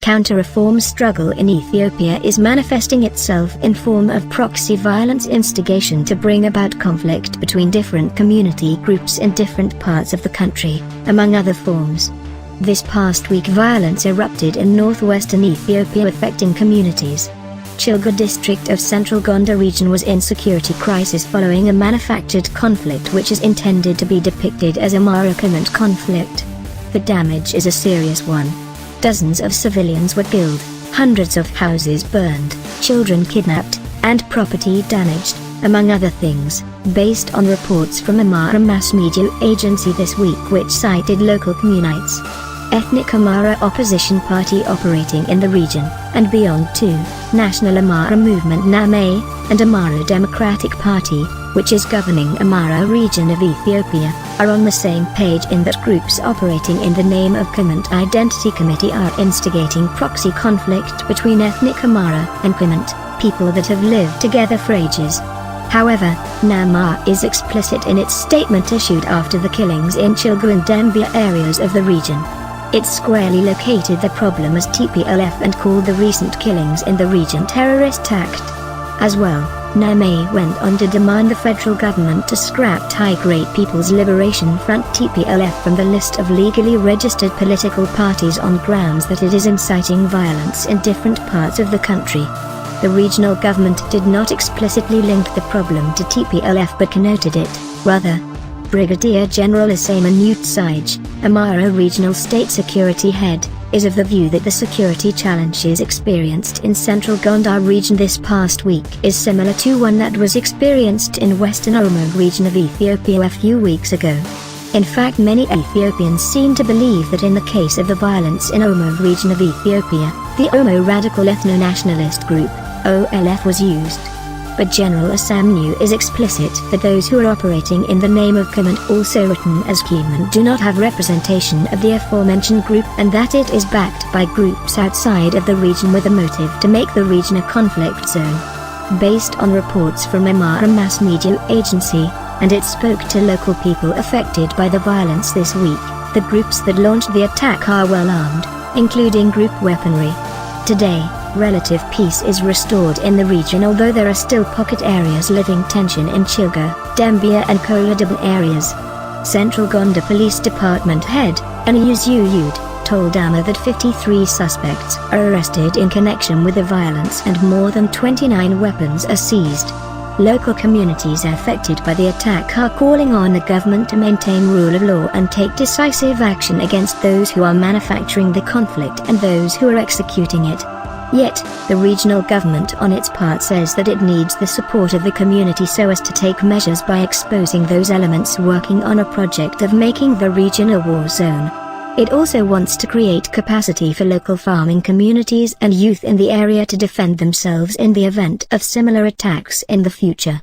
counter-reform struggle in Ethiopia is manifesting itself in form of proxy violence instigation to bring about conflict between different community groups in different parts of the country, among other forms. This past week violence erupted in northwestern Ethiopia affecting communities. Chilga district of central Gondar region was in security crisis following a manufactured conflict which is intended to be depicted as a Amhara-Kimant conflict. The damage is a serious one. Dozens of civilians were killed, hundreds of houses burned, children kidnapped, and property damaged, among other things, based on reports from Amhara mass media agency this week which cited local communities. Ethnic Amhara opposition party operating in the region, and beyond too, National Amhara Movement NAME, and Amhara Democratic Party, which is governing Amhara region of Ethiopia, are on the same page in that groups operating in the name of Kimant Identity Committee are instigating proxy conflict between ethnic Amhara and Kimant, people that have lived together for ages. However, NAMA is explicit in its statement issued after the killings in Chilga and Dembia areas of the region. It squarely located the problem as TPLF and called the recent killings in the region terrorist act. As well, NAME went on to demand the federal government to scrap Tigray People's Liberation Front TPLF from the list of legally registered political parties on grounds that it is inciting violence in different parts of the country. The regional government did not explicitly link the problem to TPLF but connoted it, rather. Brigadier General Asama Nutsige, Amhara Regional State Security Head, is of the view that the security challenges experienced in central Gondar region this past week is similar to one that was experienced in western Oromo region of Ethiopia a few weeks ago. In fact, many Ethiopians seem to believe that in the case of the violence in Oromo region of Ethiopia, the Oromo Radical Ethno-Nationalist Group, OLF, was used. But General Asamnu is explicit that those who are operating in the name of Kimant, also written as Kimant, do not have representation of the aforementioned group and that it is backed by groups outside of the region with a motive to make the region a conflict zone. Based on reports from Amhara mass media agency, and it spoke to local people affected by the violence this week, the groups that launched the attack are well armed, including group weaponry. Today, relative peace is restored in the region, although there are still pocket areas living tension in Chilga, Dembia and Koladaba areas. Central Gondar Police Department head, Anayuz Yud, told AMA that 53 suspects are arrested in connection with the violence and more than 29 weapons are seized. Local communities affected by the attack are calling on the government to maintain rule of law and take decisive action against those who are manufacturing the conflict and those who are executing it. Yet, the regional government on its part says that it needs the support of the community so as to take measures by exposing those elements working on a project of making the region a war zone. It also wants to create capacity for local farming communities and youth in the area to defend themselves in the event of similar attacks in the future.